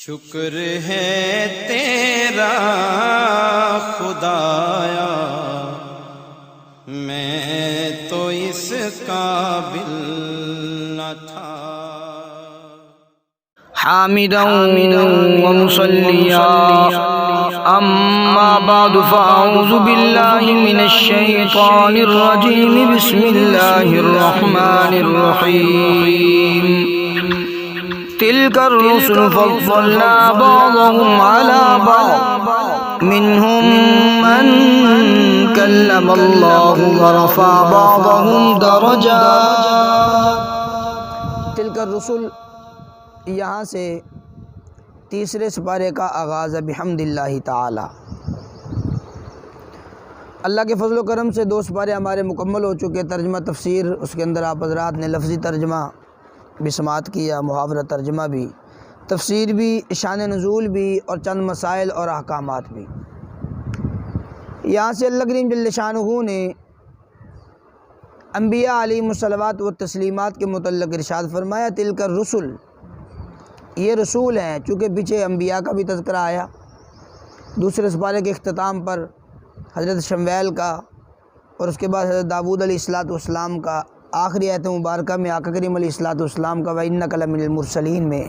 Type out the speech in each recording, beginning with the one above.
شکر ہے تیرا خدایا، میں تو اس قابل نہ تھا۔ حامدا ومصلیا اما بعد فاعوذ باللہ من الشیطان الرجیم بسم اللہ الرحمن الرحیم۔ تلک الرسل فضلنا بعضهم على بعض منهم من کلم اللہ ورفع بعضهم درجات۔ تلک الرسل، یہاں سے تیسرے سپارے کا آغاز ہے بحمد اللہ تعالی۔ اللہ کے فضل و کرم سے دو سپارے ہمارے مکمل ہو چکے۔ ترجمہ تفسیر، اس کے اندر آپ حضرات نے لفظی ترجمہ بھی سماعت کیا، محاورہ ترجمہ بھی، تفسیر بھی، شان نزول بھی، اور چند مسائل اور احکامات بھی۔ یہاں سے اللہ کریم جل شانہ نے انبیاء علیہم الصلوات و تسلیمات کے متعلق ارشاد فرمایا تلک الرسل، یہ رسول ہیں۔ چونکہ پیچھے انبیاء کا بھی تذکرہ آیا، دوسرے سپارے کے اختتام پر حضرت شمویل کا، اور اس کے بعد حضرت داؤد علیہ السلام کا، آخری آیت مبارکہ میں آقا کریم علیہ السلام کا وَإِنَّكَ لَمِنَ الْمُرْسَلِينَ میں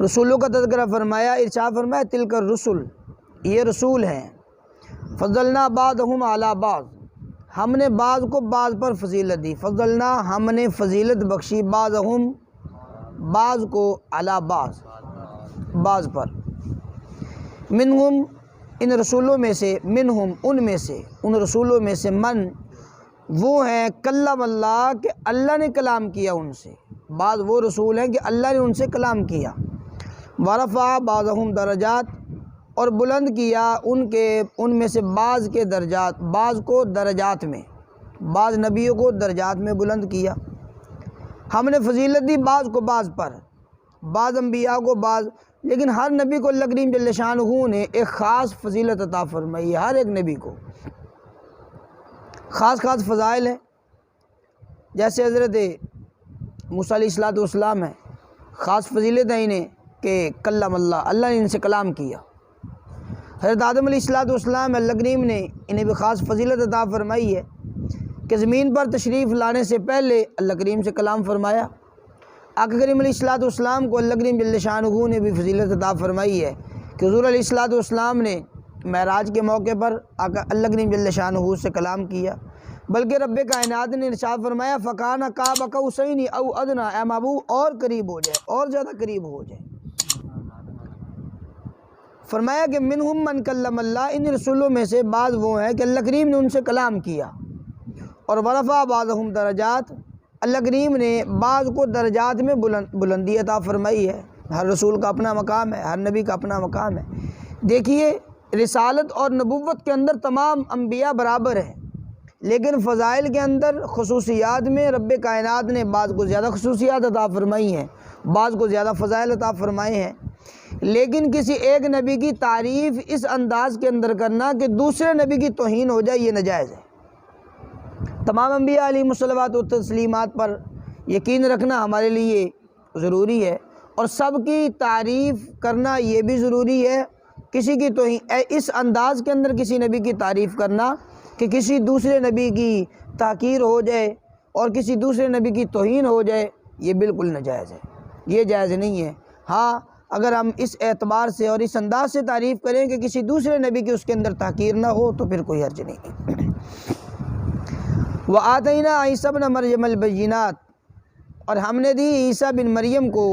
رسولوں کا تذکرہ فرمایا۔ ارشاد فرمایا تلک الرسل، یہ رسول ہیں۔ فضلنا بعضهم علی بعض، ہم نے بعض کو بعض پر فضیلت دی۔ فضلنا، ہم نے فضیلت بخشی، بعضهم، بعض کو، علی بعض، بعض پر۔ منہم، ان رسولوں میں سے، منہم، ان میں سے، ان رسولوں میں سے، من، وہ ہیں کلم اللہ، کہ اللہ نے کلام کیا ان سے۔ بعض وہ رسول ہیں کہ اللہ نے ان سے کلام کیا۔ ورفع بعضهم درجات، اور بلند کیا ان میں سے بعض کے درجات، بعض کو درجات میں، بعض نبیوں کو درجات میں بلند کیا۔ ہم نے فضیلت دی بعض کو بعض پر، بعض انبیاء کو بعض، لیکن ہر نبی کو اللہ کریم جل شانہ نے ایک خاص فضیلت عطا فرمائی ہے۔ ہر ایک نبی کو خاص خاص فضائل ہیں۔ جیسے حضرت موسیٰ علیہ السلام ہیں، خاص فضیلت ہے انہیں کہ کلم اللہ، اللہ نے ان سے کلام کیا۔ حضرت آدم علیہ السلام، اللہ کریم نے انہیں بھی خاص فضیلت عطا فرمائی ہے کہ زمین پر تشریف لانے سے پہلے اللہ کریم سے کلام فرمایا۔ آقا کریم علیہ السلام کو اللہ کریم جل شانہ نے بھی فضیلت عطا فرمائی ہے کہ حضور علیہ السلام نے معراج کے موقع پر اللہ کریم جل شانہ سے کلام کیا۔ بلکہ رب کائنات نے ارشاد فرمایا فَكَانَ قَابَ قَوْسَيْنِ أَوْ أَدْنَىٰ، اے محبوب اور قریب ہو جائے، اور زیادہ قریب ہو جائے۔ فرمایا کہ منہم من کلم اللہ، ان رسولوں میں سے بعض وہ ہیں کہ اللہ کریم نے ان سے کلام کیا۔ اور ورفع بعضهم درجات، اللہ کریم نے بعض کو درجات میں بلندی عطا فرمائی ہے۔ ہر رسول کا اپنا مقام ہے، ہر نبی کا اپنا مقام ہے۔ دیکھیے، رسالت اور نبوت کے اندر تمام انبیاء برابر ہیں، لیکن فضائل کے اندر، خصوصیات میں رب کائنات نے بعض کو زیادہ خصوصیات عطا فرمائی ہیں، بعض کو زیادہ فضائل عطا فرمائے ہیں۔ لیکن کسی ایک نبی کی تعریف اس انداز کے اندر کرنا کہ دوسرے نبی کی توہین ہو جائے، یہ ناجائز ہے۔ تمام انبیاء علیہم الصلوات و تسلیمات پر یقین رکھنا ہمارے لیے ضروری ہے، اور سب کی تعریف کرنا یہ بھی ضروری ہے۔ کسی کی توہین، اس انداز کے اندر کسی نبی کی تعریف کرنا کہ کسی دوسرے نبی کی تحقیر ہو جائے اور کسی دوسرے نبی کی توہین ہو جائے، یہ بالکل ناجائز ہے، یہ جائز نہیں ہے۔ ہاں، اگر ہم اس اعتبار سے اور اس انداز سے تعریف کریں کہ کسی دوسرے نبی کی اس کے اندر تحقیر نہ ہو تو پھر کوئی حرج نہیں۔ وَآتَيْنَا عِيسَىٰ ابْنَ مَرْيَمَ الْبَيِّنَاتِ، اور ہم نے دی عیسیٰ بن مریم کو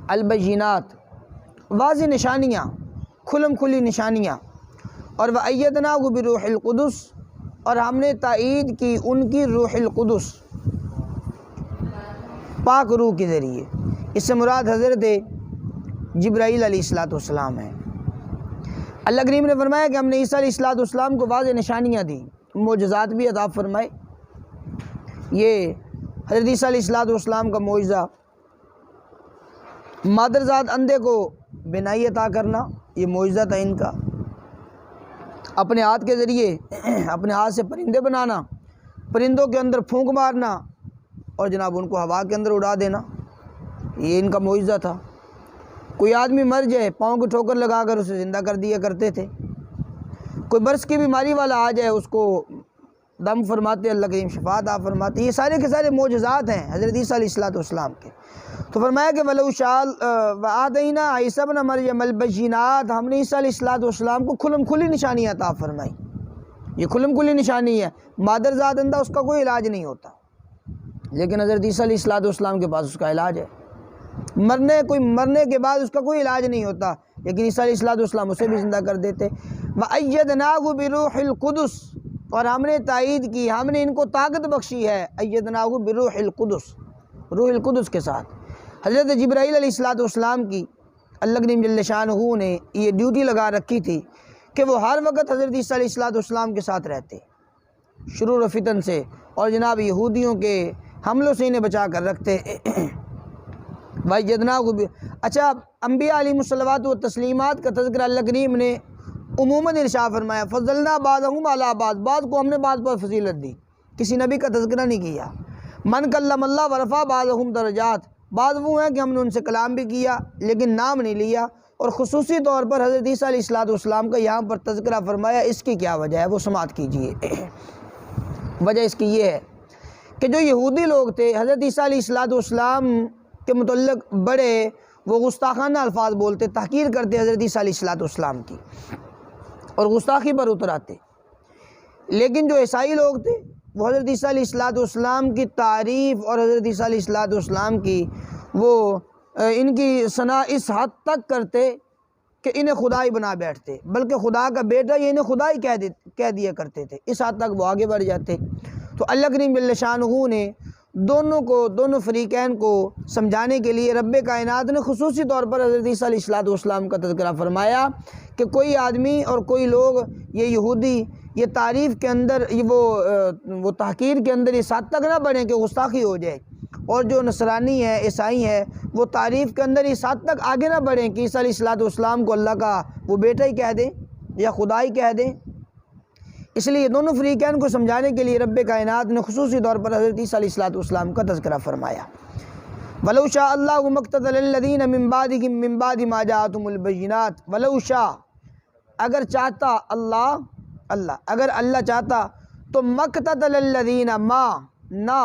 البینات، واضح نشانیاں، کھلم کھلی نشانیاں۔ اور وَأَيَّدْنَاهُ بِرُوحِ الْقُدُسِ، اور ہم نے تائید کی ان کی روح القدس، پاک روح کے ذریعے۔ اس سے مراد حضرت جبرائیل علیہ السلام ہیں۔ اللہ کریم نے فرمایا کہ ہم نے عیسیٰ علیہ السلام کو واضح نشانیاں دیں، معجزات بھی عطا فرمائے۔ یہ حضرت عیسیٰ علیہ السلام کا معجزہ، مادرزاد اندھے کو بینائی عطا کرنا، یہ معجزہ تھا ان کا۔ اپنے ہاتھ کے ذریعے، اپنے ہاتھ سے پرندے بنانا، پرندوں کے اندر پھونک مارنا، اور جناب ان کو ہوا کے اندر اڑا دینا، یہ ان کا معجزہ تھا۔ کوئی آدمی مر جائے پاؤں کی ٹھوکر لگا کر اسے زندہ کر دیا کرتے تھے۔ کوئی برس کی بیماری والا آ جائے اس کو دم فرماتے، اللہ کریم شفا عطا فرماتے۔ یہ سارے کے سارے معجزات ہیں حضرت عیسیٰ علیہ السلام کے۔ تو فرمایا کہ وَلَوْ شَاءَ وَآتَيْنَا عِيسَىٰ ابْنَ مَرْيَمَ الْبَيِّنَاتِ، ہم نے عیسیٰ علیہ السلام کو کھلم کھلی نشانی عطا فرمائی۔ یہ کھلم کھلی نشانی ہے، مادر ذات اندھا اس کا کوئی علاج نہیں ہوتا، لیکن حضرت عیسیٰ علیہ السلام کے پاس اس کا علاج ہے۔ مرنے کے بعد اس کا کوئی علاج نہیں ہوتا، لیکن عیسیٰ علیہ السلام اسے بھی زندہ کر دیتے۔ وَأَيَّدْنَاهُ بِرُوحِ الْقُدُسِ، اور ہم نے تائید کی، ہم نے ان کو طاقت بخشی ہے، أَيَّدْنَاهُ بِرُوحِ الْقُدُسِ، روح القدس کے ساتھ۔ حضرت جبرائیل علیہ السلام کی اللہ کریم جل شانہ نے یہ ڈیوٹی لگا رکھی تھی کہ وہ ہر وقت حضرت عیسیٰ علیہ السلام کے ساتھ رہتے، شرور و فتن سے اور جناب یہودیوں کے حملوں سے انہیں بچا کر رکھتے۔ اچھا، انبیاء علیہم الصلوات و تسلیمات کا تذکرہ اللہ کریم نے عموماً ارشاد فرمایا، فضلنا بعضهم علی بعض، بعض کو ہم نے بعض پر فضیلت دی، کسی نبی کا تذکرہ نہیں کیا۔ من کلم اللہ ورفع بعضهم درجات، بعض وہ ہیں کہ ہم نے ان سے کلام بھی کیا لیکن نام نہیں لیا، اور خصوصی طور پر حضرت عیسیٰ علیہ السلام کا یہاں پر تذکرہ فرمایا۔ اس کی کیا وجہ ہے وہ سماعت کیجئے۔ وجہ اس کی یہ ہے کہ جو یہودی لوگ تھے حضرت عیسیٰ علیہ السلام کے متعلق بڑے وہ گستاخانہ الفاظ بولتے، تحقیر کرتے حضرت عیسیٰ علیہ السلام کی اور گستاخی پر اتر آتے، لیکن جو عیسائی لوگ تھے وہ حضرت عیسیٰ علیہ السلام کی تعریف اور حضرت عیسیٰ علیہ السلام کی وہ ان کی ثنا اس حد تک کرتے کہ انہیں خدائی بنا بیٹھتے، بلکہ خدا کا بیٹا یہ انہیں خدائی کہہ دیا کرتے تھے، اس حد تک وہ آگے بڑھ جاتے۔ تو اللہ کریم جل شانہ نے دونوں فریقین کو سمجھانے کے لیے رب کائنات نے خصوصی طور پر حضرت عیسیٰ علیہ السلام کا تذکرہ فرمایا کہ کوئی آدمی اور کوئی لوگ یہ یہودی یہ تعریف کے اندر وہ تحقیر کے اندر اس حد تک نہ بڑھیں کہ گستاخی ہو جائے، اور جو نصرانی ہے عیسائی ہیں وہ تعریف کے اندر اس حد تک آگے نہ بڑھیں کہ عیسیٰ علیہ السلام کو اللہ کا وہ بیٹا ہی کہہ دیں یا خدا ہی کہہ دیں۔ اس لیے دونوں فریقین کو سمجھانے کے لیے رب کائنات نے خصوصی طور پر حضرت عیسیٰ علیہ السلام کا تذکرہ فرمایا۔ وَلَوْ شَاءَ اللَّهُ مَا اقْتَتَلَ الَّذِينَ مِن بَعْدِهِم مِّن بَعْدِ مَا جَاءَتْهُمُ الْبَيِّنَاتُ وَلَوْ شَاءَ، اگر چاہتا اگر اللہ چاہتا تو مَقْتَتَلَ الَّذِينَ ما نہ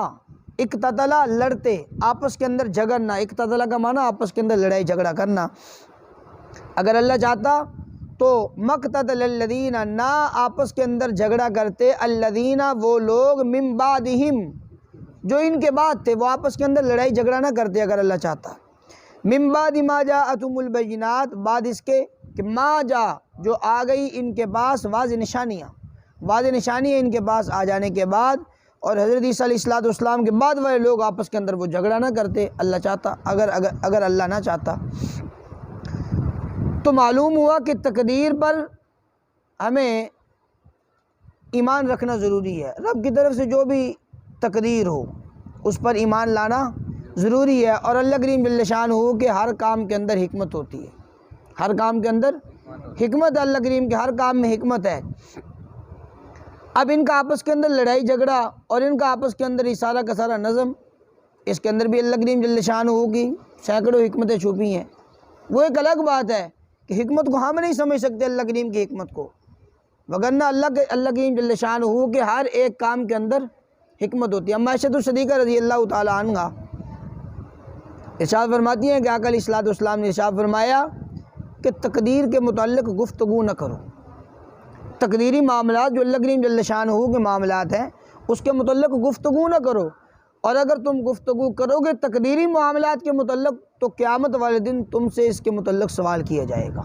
اقتتلا لڑتے، آپس کے اندر جھگڑنا، اقتتلا کا معنی آپس کے اندر لڑائی جھگڑا کرنا، اگر اللہ چاہتا تو مقتتل الذین نہ آپس کے اندر جھگڑا کرتے، الذین وہ لوگ من بعدہم جو ان کے بعد تھے، وہ آپس کے اندر لڑائی جھگڑا نہ کرتے اگر اللہ چاہتا۔ من بعد ما جاءتہم البینات، بعد اس کے کہ ما جا جو آ گئی ان کے پاس واضح نشانیاں ان کے پاس آ جانے کے بعد، اور حضرت عیسیٰ علیہ السلام کے بعد والے لوگ آپس کے اندر وہ جھگڑا نہ کرتے اللہ چاہتا، اگر اللہ نہ چاہتا۔ تو معلوم ہوا کہ تقدیر پر ہمیں ایمان رکھنا ضروری ہے، رب کی طرف سے جو بھی تقدیر ہو اس پر ایمان لانا ضروری ہے، اور اللہ کریم جل شانہ ہو کہ ہر کام کے اندر حکمت ہوتی ہے، ہر کام کے اندر حکمت ہے، اللہ کریم کے ہر کام میں حکمت ہے۔ اب ان کا آپس کے اندر لڑائی جھگڑا اور ان کا آپس کے اندر یہ سارا کا سارا نظم، اس کے اندر بھی اللہ کریم جل شانہ ہو کی سینکڑوں حکمتیں چھپی ہیں۔ وہ ایک الگ بات ہے کہ حکمت کو ہم نہیں سمجھ سکتے اللہ کریم کی حکمت کو، وگرنہ اللہ کریم جل شانہ ہو کہ ہر ایک کام کے اندر حکمت ہوتی ہے۔ اما عائشہ صدیقہ رضی اللہ تعالی عنہا ارشاد فرماتی ہیں کہ آقا علیہ السلام نے ارشاد فرمایا کہ تقدیر کے متعلق گفتگو نہ کرو، تقدیری معاملات جو اللہ کریم جل شانہ کے معاملات ہیں اس کے متعلق گفتگو نہ کرو، اور اگر تم گفتگو کرو گے تقدیری معاملات کے متعلق تو قیامت والے دن تم سے اس کے متعلق سوال کیا جائے گا،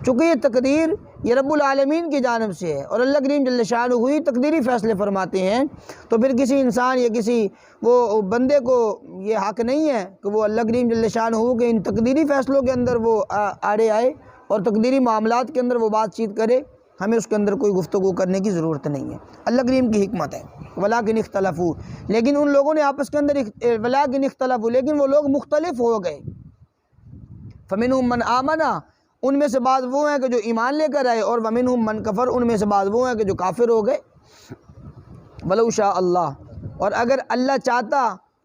چونکہ یہ تقدیر یہ رب العالمین کی جانب سے ہے، اور اللہ کریم جل شانہ ہوئی تقدیری فیصلے فرماتے ہیں، تو پھر کسی انسان یا کسی وہ بندے کو یہ حق نہیں ہے کہ وہ اللہ کریم جل شانہ ہو کہ ان تقدیری فیصلوں کے اندر وہ آڑے آئے اور تقدیری معاملات کے اندر وہ بات چیت کرے، ہمیں اس کے اندر کوئی گفتگو کرنے کی ضرورت نہیں ہے، اللہ کریم کی حکمت ہے۔ وَلَٰكِنِ اخْتَلَفُوا، لیکن ان لوگوں نے آپس کے اندر وَلَٰكِنِ اخْتَلَفُوا لیکن وہ لوگ مختلف ہو گئے، فَمِنْهُمْ مَنْ آمَنَ ان میں سے بعض وہ ہیں کہ جو ایمان لے کر آئے، اور وَمِنْهُمْ مَنْ كَفَرَ ان میں سے بعض وہ ہیں کہ جو کافر ہو گئے۔ وَلَوْ شَاءَ اللَّهُ اور اگر اللہ چاہتا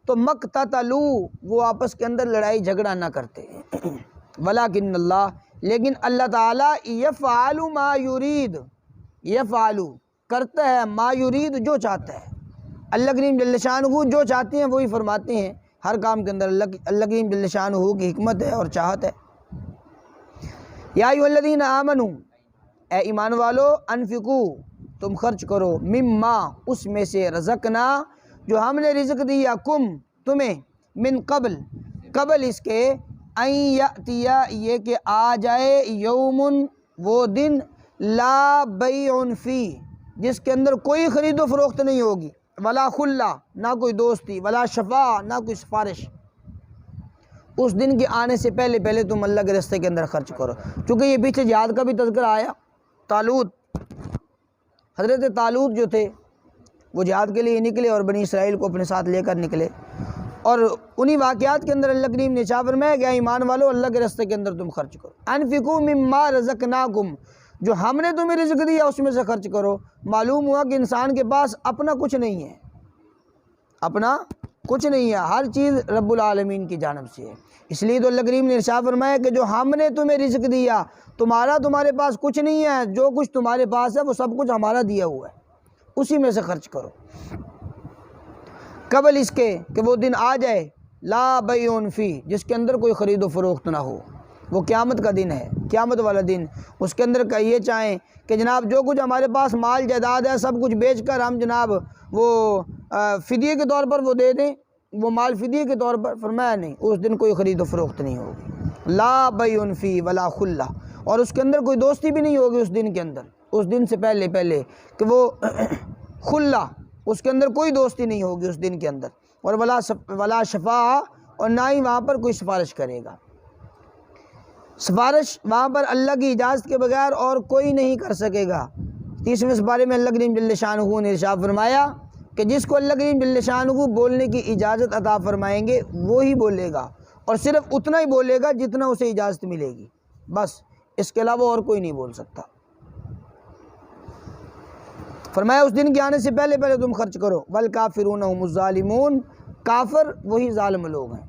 تو مقتتلو وہ آپس کے اندر لڑائی جھگڑا نہ کرتے ولیکن اللہ لیکن اللہ تعالیٰ یفعل ما یرید یفعل کرتا ہے ما یرید جو چاہتا ہے اللہ کریم جل شانہ جو چاہتے ہیں وہی فرماتے ہیں ہر کام کے اندر اللہ کریم جل شانہ کی حکمت ہے اور چاہت ہے یا ایھا الذین آمنوا اے ایمان والو انفقو تم خرچ کرو مما اس میں سے رزقنا جو ہم نے رزق دیا کم تمہیں من قبل اس کے ان یاتیا یہ کہ آ جائے یومن وہ دن لا بیع فی جس کے اندر کوئی خرید و فروخت نہیں ہوگی ولا خلہ نہ کوئی دوستی ولا شفاع نہ کوئی سفارش اس دن کے آنے سے پہلے تم اللہ کے راستے کے اندر خرچ کرو چونکہ یہ پیچھے جہاد کا بھی تذکرہ آیا طالوت حضرت طالوت جو تھے وہ جہاد کے لیے نکلے اور بنی اسرائیل کو اپنے ساتھ لے کر نکلے اور انہی واقعات کے اندر اللہ کریم نے ارشاد فرمایا کہ ایمان والو اللہ کے راستے کے اندر تم خرچ کرو انفقوا مما رزقناکم جو ہم نے تمہیں رزق دیا اس میں سے خرچ کرو معلوم ہوا کہ انسان کے پاس اپنا کچھ نہیں ہے اپنا کچھ نہیں ہے ہر چیز رب العالمین کی جانب سے ہے اس لیے تو اللہ کریم نے ارشاد فرمایا کہ جو ہم نے تمہیں رزق دیا تمہارے پاس کچھ نہیں ہے جو کچھ تمہارے پاس ہے وہ سب کچھ ہمارا دیا ہوا ہے اسی میں سے خرچ کرو قبل اس کے کہ وہ دن آ جائے لا بیع فی جس کے اندر کوئی خرید و فروخت نہ ہو وہ قیامت کا دن ہے قیامت والا دن اس کے اندر کا یہ چاہیں کہ جناب جو کچھ ہمارے پاس مال جائیداد ہے سب کچھ بیچ کر ہم جناب وہ فدیے کے طور پر وہ دے دیں وہ مال فدیے کے طور پر فرمایا نہیں اس دن کوئی خرید و فروخت نہیں ہوگی لا بیع فی ولا خلہ اور اس کے اندر کوئی دوستی بھی نہیں ہوگی اس دن کے اندر اس دن سے پہلے کہ وہ خلہ اس کے اندر کوئی دوستی نہیں ہوگی اس دن کے اندر اور ولا شفاع اور نہ ہی وہاں پر کوئی سفارش کرے گا سفارش وہاں پر اللہ کی اجازت کے بغیر اور کوئی نہیں کر سکے گا 30ویں سپارے میں اللہ کریم جل شانہ نے ارشاد فرمایا کہ جس کو اللہ کریم جل شانہ بولنے کی اجازت عطا فرمائیں گے وہی بولے گا اور صرف اتنا ہی بولے گا جتنا اسے اجازت ملے گی بس اس کے علاوہ اور کوئی نہیں بول سکتا فرمایا اس دن کے آنے سے پہلے تم خرچ کرو والکافرون هم الظالمون کافر وہی ظالم لوگ ہیں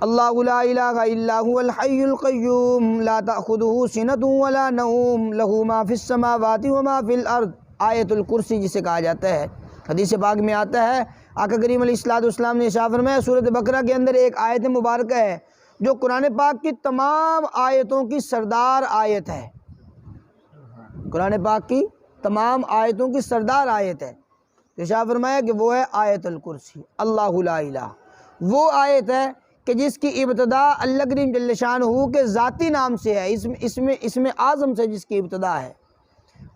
اللہ لا الہ الا هو الحی القیوم لا تأخذه سنة ولا نوم له ما فی السماوات وما فی الارض آیت الکرسی جسے کہا جاتا ہے حدیث پاک میں آتا ہے آقا کریم علیہ الصلوۃ والسلام نے ارشاد فرمایا سورۃ بقرہ کے اندر ایک آیت مبارکہ ہے جو قرآن پاک کی تمام آیتوں کی سردار آیت ہے قرآن پاک کی تمام آیتوں کی سردار آیت ہے ارشاد فرمایا کہ وہ ہے آیت الکرسی اللہ لا الہ وہ آیت ہے کہ جس کی ابتدا اللہ کریم جل شانہ کے ذاتی نام سے ہے اسم اعظم سے جس کی ابتدا ہے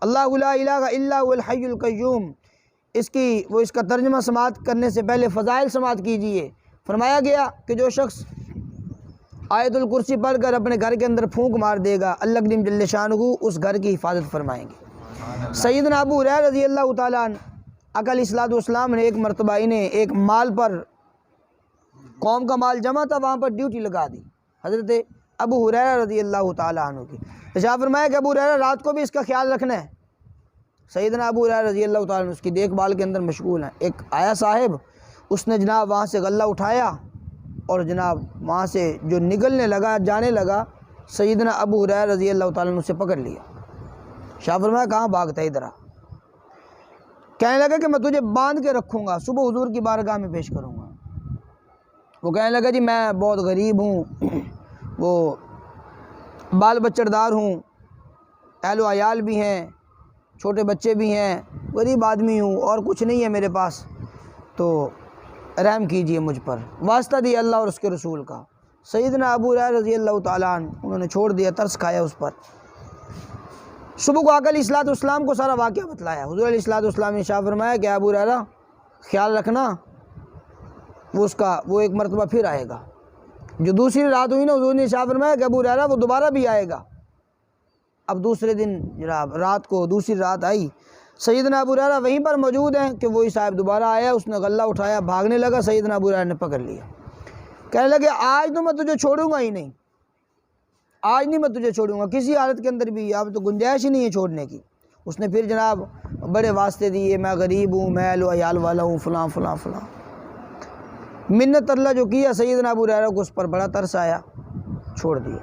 اللہ لا الہ الا هو الحی القیوم اس کا ترجمہ سماعت کرنے سے پہلے فضائل سماعت کیجئے فرمایا گیا کہ جو شخص آیت الکرسی پڑھ کر اپنے گھر کے اندر پھونک مار دے گا اللہ کریم جل شانہ اس گھر کی حفاظت فرمائیں گے سیدنا ابو ہریرہ رضی اللہ تعالیٰ عنہ آقا علیہ الصلوۃ والسلام نے ایک مرتبہ انہیں ایک مال پر قوم کا مال جمع تھا وہاں پر ڈیوٹی لگا دی حضرت ابو ہریرہ رضی اللہ تعالیٰ عنہ کی ارشاد فرمایا کہ ابو ہریرہ رات کو بھی اس کا خیال رکھنا ہے سیدنا ابو ہریرہ رضی اللہ تعالیٰ عنہ اس کی دیکھ بھال کے اندر مشغول ہیں ایک آیا صاحب اس نے جناب وہاں سے غلہ اٹھایا اور جناب وہاں سے جو نکلنے لگا جانے لگا سیدنا ابو ہریرہ رضی اللہ تعالیٰ عنہ اسے پکڑ لیا شاہ فرمایا کہاں بھاگتا ہے ادھر آ کہنے لگا کہ میں تجھے باندھ کے رکھوں گا صبح حضور کی بارگاہ میں پیش کروں گا وہ کہنے لگا جی میں بہت غریب ہوں وہ بال بچڑدار ہوں اہل و عیال بھی ہیں چھوٹے بچے بھی ہیں غریب آدمی ہوں اور کچھ نہیں ہے میرے پاس تو رحم کیجئے مجھ پر واسطہ دیا اللہ اور اس کے رسول کا سیدنا ابو ہریرہ رضی اللہ تعالیٰ عنہ انہوں نے چھوڑ دیا ترس کھایا اس پر صبح کو آقا علیہ الصلوۃ والسلام کو سارا واقعہ بتلایا حضور علیہ الصلوۃ والسلام نے ارشاد فرمایا کہ ابو ہریرہ خیال رکھنا وہ ایک مرتبہ پھر آئے گا جو دوسری رات ہوئی نا حضور نے ارشاد فرمایا کہ ابو ہریرہ وہ دوبارہ بھی آئے گا اب دوسرے دن جناب رات کو دوسری رات آئی سیدنا ابو ہریرہ وہیں پر موجود ہیں کہ وہی صاحب دوبارہ آیا اس نے غلہ اٹھایا بھاگنے لگا سیدنا ابو ہریرہ نے پکڑ لیا کہنے لگے آج تو میں تجھے چھوڑوں گا ہی نہیں آج نہیں میں تجھے چھوڑوں گا کسی حالت کے اندر بھی اب تو گنجائش ہی نہیں ہے چھوڑنے کی اس نے پھر جناب بڑے واسطے دیے میں غریب ہوں میں اہل و عیال والا ہوں فلاں فلاں فلاں منت اللہ جو کیا سیدنا ابو ہریرہ کو اس پر بڑا ترس آیا، چھوڑ دیا۔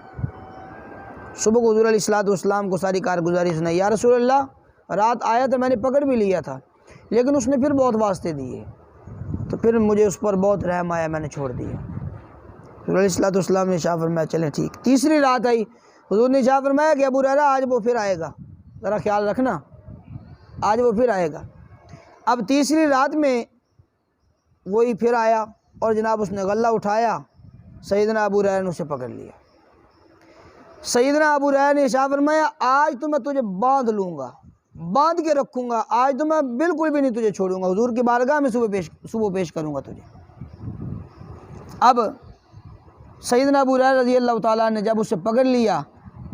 صبح کو حضور علیہ السلام کو ساری کارگزاری سنائی، یا رسول اللہ رات آیا تھا، میں نے پکڑ بھی لیا تھا، لیکن اس نے پھر بہت واسطے دیے، تو پھر مجھے اس پر بہت رحم آیا، میں نے چھوڑ دیا۔ حضور علیہ السلام نے شاہ فرمایا چلیں ٹھیک۔ تیسری رات آئی، حضور نے شاہ فرمایا کہ ابو ہریرہ آج وہ پھر آئے گا، ذرا خیال رکھنا، آج وہ پھر آئے گا۔ اب تیسری رات میں وہی پھر آیا اور جناب اس نے غلہ اٹھایا، سیدنا ابو ہریرہ نے اسے پکڑ لیا۔ سیدنا ابو ہریرہ نے شاہ فرمایا آج تو میں تجھے باندھ لوں گا، باندھ کے رکھوں گا، آج تو میں بالکل بھی نہیں تجھے چھوڑوں گا، حضور کی بارگاہ میں صبح پیش کروں گا تجھے۔ اب سیدنا ابو ہریرہ رضی اللہ تعالیٰ نے جب اسے پکڑ لیا،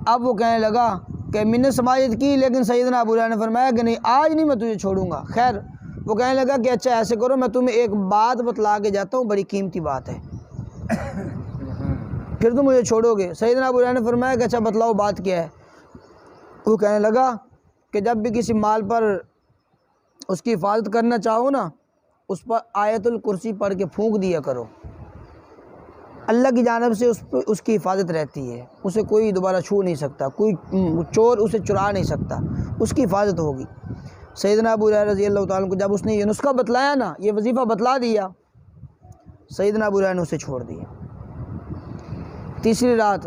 اب وہ کہنے لگا کہ منت سماجت کی، لیکن سیدنا ابو ہریرہ نے فرمایا کہ نہیں آج نہیں میں تجھے چھوڑوں گا۔ خیر وہ کہنے لگا کہ اچھا ایسے کرو، میں تمہیں ایک بات بتلا کے جاتا ہوں، بڑی قیمتی بات ہے، پھر تم مجھے چھوڑو گے۔ سیدنا ابو ہریرہ نے فرمایا کہ اچھا بتلاؤ بات کیا ہے۔ وہ کہنے لگا کہ جب بھی کسی مال پر اس کی حفاظت کرنا چاہو نا، اس پر آیت الکرسی پڑھ کے پھونک دیا کرو، اللہ کی جانب سے اس کی حفاظت رہتی ہے، اسے کوئی دوبارہ چھو نہیں سکتا، کوئی چور اسے چرا نہیں سکتا، اس کی حفاظت ہوگی۔ سیدنا ابو ہریرہ رضی اللہ تعالیٰ کو جب اس نے یہ نسخہ بتلایا نا، یہ وظیفہ بتلا دیا، سیدنا ابو ہریرہ نے اسے چھوڑ دیا۔ تیسری رات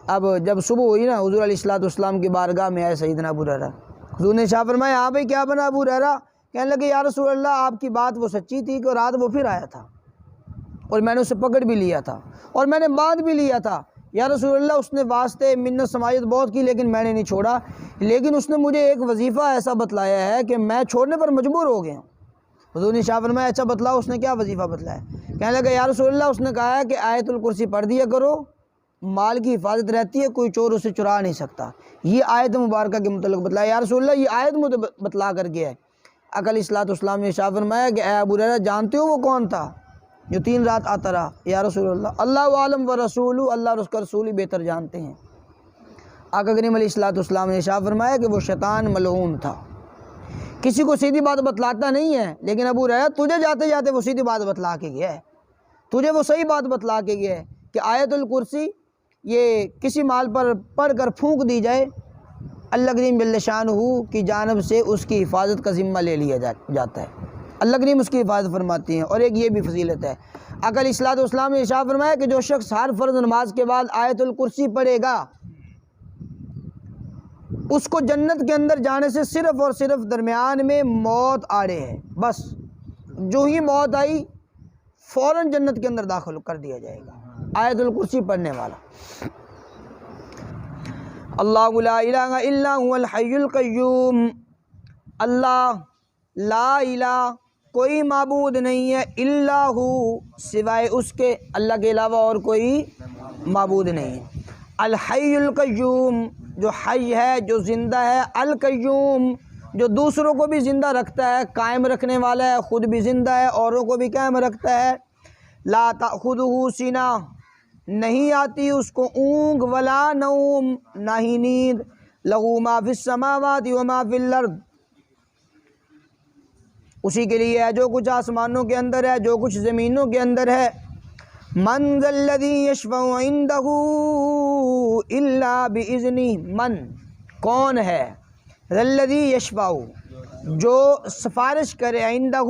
اب جب صبح ہوئی نا، حضور علیہ السلام کی بارگاہ میں آئے سیدنا ابو ہریرہ۔ حضور نے شاہ فرمایا ہاں بھائی کیا بنا ابو ہریرہ؟ کہنے لگے یا رسول اللہ آپ کی بات وہ سچی تھی کہ رات وہ پھر آیا تھا، اور میں نے اسے پکڑ بھی لیا تھا اور میں نے باندھ بھی لیا تھا، یا رسول اللہ اس نے واسطے منت سماجت بہت کی لیکن میں نے نہیں چھوڑا، لیکن اس نے مجھے ایک وظیفہ ایسا بتلایا ہے کہ میں چھوڑنے پر مجبور ہو گیا ہوں۔ حضور نے شاہ فرمایا اچھا بتلاؤ، اس نے کیا وظیفہ بتلایا؟ کہنے لگا یا رسول اللہ اس نے کہا ہے کہ آیت الکرسی پڑھ دیا کرو، مال کی حفاظت رہتی ہے، کوئی چور اسے چرا نہیں سکتا۔ یہ آیت مبارکہ کے متعلق بتلایا، یا رسول اللہ یہ آیت مجھے بتلا کر گیا ہے۔ علیہ السلام نے شاہ فرمایا کہ اے ابو ہریرہ جانتے ہو وہ کون تھا جو 3 رات آتا رہا؟ یا رسول اللہ عالم و رسول، اللہ اور اس کا رسول ہی بہتر جانتے ہیں۔ آقا کریم علیہ السلام نے شاہ فرمایا کہ وہ شیطان ملعون تھا، کسی کو سیدھی بات بتلاتا نہیں ہے، لیکن ابو ہریرہ تجھے جاتے جاتے وہ سیدھی بات بتلا کے گیا ہے، تجھے وہ صحیح بات بتلا کے گیا ہے کہ آیت الکرسی یہ کسی مال پر پڑھ کر پھونک دی جائے، اللہ کریم جل شانہ کی جانب سے اس کی حفاظت کا ذمہ لے لیا جاتا ہے، اللہ کریم اس کی حفاظت فرماتی ہیں۔ اور ایک یہ بھی فضیلت ہے، آقا علیہ السلام نے ارشاد فرمایا کہ جو شخص ہر فرض نماز کے بعد آیت الکرسی پڑھے گا، اس کو جنت کے اندر جانے سے صرف اور صرف درمیان میں موت آڑے ہے، بس جو ہی موت آئی فوراً جنت کے اندر داخل کر دیا جائے گا آیت الکرسی پڑھنے والا۔ اللہ لا الہ الا هو الحی القیوم، اللہ لا الہ کوئی معبود نہیں ہے، الا ہو سوائے اس کے، اللہ کے علاوہ اور کوئی معبود نہیں ہے، الحی القیوم جو حی ہے، جو زندہ ہے، القیوم جو دوسروں کو بھی زندہ رکھتا ہے، قائم رکھنے والا ہے، خود بھی زندہ ہے، اوروں کو بھی قائم رکھتا ہے، لا تأخذہ سنہ نہیں آتی اس کو اونگ، ولا نوم نہ ہی نیند، لہو ما فی السماوات وما فی الارض اسی کے لیے ہے جو کچھ آسمانوں کے اندر ہے، جو کچھ زمینوں کے اندر ہے۔ من ذا الذی یشفع عندہ الا باذنہ، من کون ہے، ذا الذی یشفع جو سفارش کرے، عندہ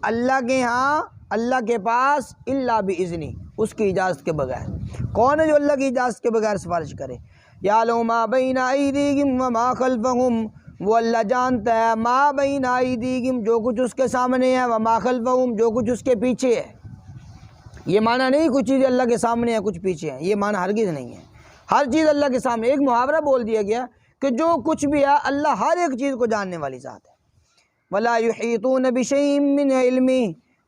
اللہ کے ہاں، اللہ کے پاس، الا باذنہ اس کی اجازت کے بغیر، کون ہے جو اللہ کی اجازت کے بغیر سفارش کرے؟ یعلم ما بین ایدیہم وما خلفہم، وہ اللہ جانتا ہے ما بین ایدیہم جو کچھ اس کے سامنے ہے، وما خلفہم جو کچھ اس کے پیچھے ہے۔ یہ معنی نہیں کچھ چیزیں اللہ کے سامنے ہے کچھ پیچھے ہیں، یہ معنی ہرگز نہیں ہے، ہر چیز اللہ کے سامنے۔ ایک محاورہ بول دیا گیا کہ جو کچھ بھی ہے اللہ ہر ایک چیز کو جاننے والی ذات ہے۔ ولا یحیطون بشیء من علمہ،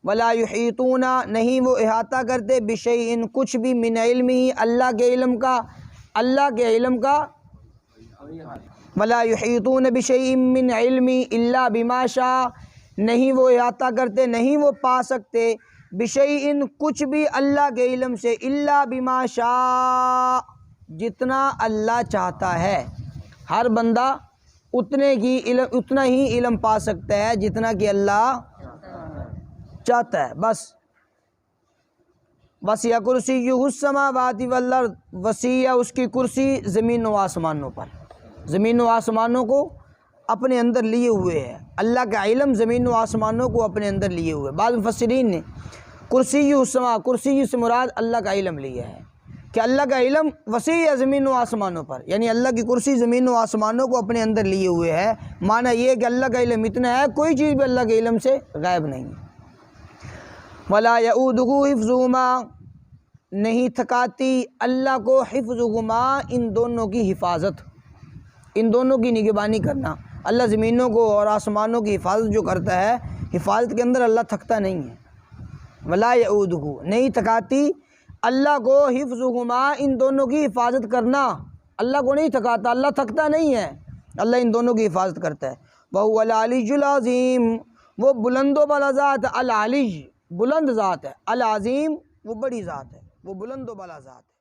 ولا یحیطون نہیں وہ احاطہ کرتے، بشیء کچھ بھی، من علمہ اللہ کے علم کا، اللہ کے علم کا، ولا یحیطون بشیء من علمہ الا بما شاء نہیں وہ احاطہ کرتے، نہیں وہ پا سکتے، بشیء کچھ بھی اللہ کے علم سے، الا بما شاء جتنا اللہ چاہتا ہے۔ ہر بندہ اتنا ہی علم پا سکتا ہے جتنا کہ اللہ چاہتا ہے، بس وسیع کرسیہ السماوات والارض، وسیع اس کی کرسی زمین و آسمانوں پر، زمین و آسمانوں کو اپنے اندر لیے ہوئے ہے، اللہ کا علم زمین و آسمانوں کو اپنے اندر لیے ہوئے۔ بعض مفسرین نے کرسی السما، کرسی سے مراد اللہ کا علم لیا ہے کہ اللہ کا علم وسیع ہے زمین و آسمانوں پر، یعنی اللہ کی کرسی زمین و آسمانوں کو اپنے اندر لیے ہوئے ہے۔ معنی یہ کہ اللہ کا علم اتنا ہے، کوئی چیز بھی اللہ کے علم سے غائب نہیں ہے۔ ولا یعودہ حفظہما، نہیں تھکاتی اللہ کو حفظہما، ان دونوں کی حفاظت، ان دونوں کی نگہبانی کرنا۔ اللہ زمینوں کو اور آسمانوں کی حفاظت جو کرتا ہے، حفاظت کے اندر اللہ تھکتا نہیں ہے۔ ولا یعودہ، نہیں تھکاتی اللہ کو حفظہما، ان دونوں کی حفاظت کرنا۔ اللہ کو نہیں تھکاتا، اللہ تھکتا نہیں ہے، اللہ ان دونوں کی حفاظت کرتا ہے۔ وہو العلی العظیم، وہ بلند و بالا ذات ہے، العلی بلند ذات ہے، العظیم وہ بڑی ذات ہے، وہ بلند و بالا ذات ہے۔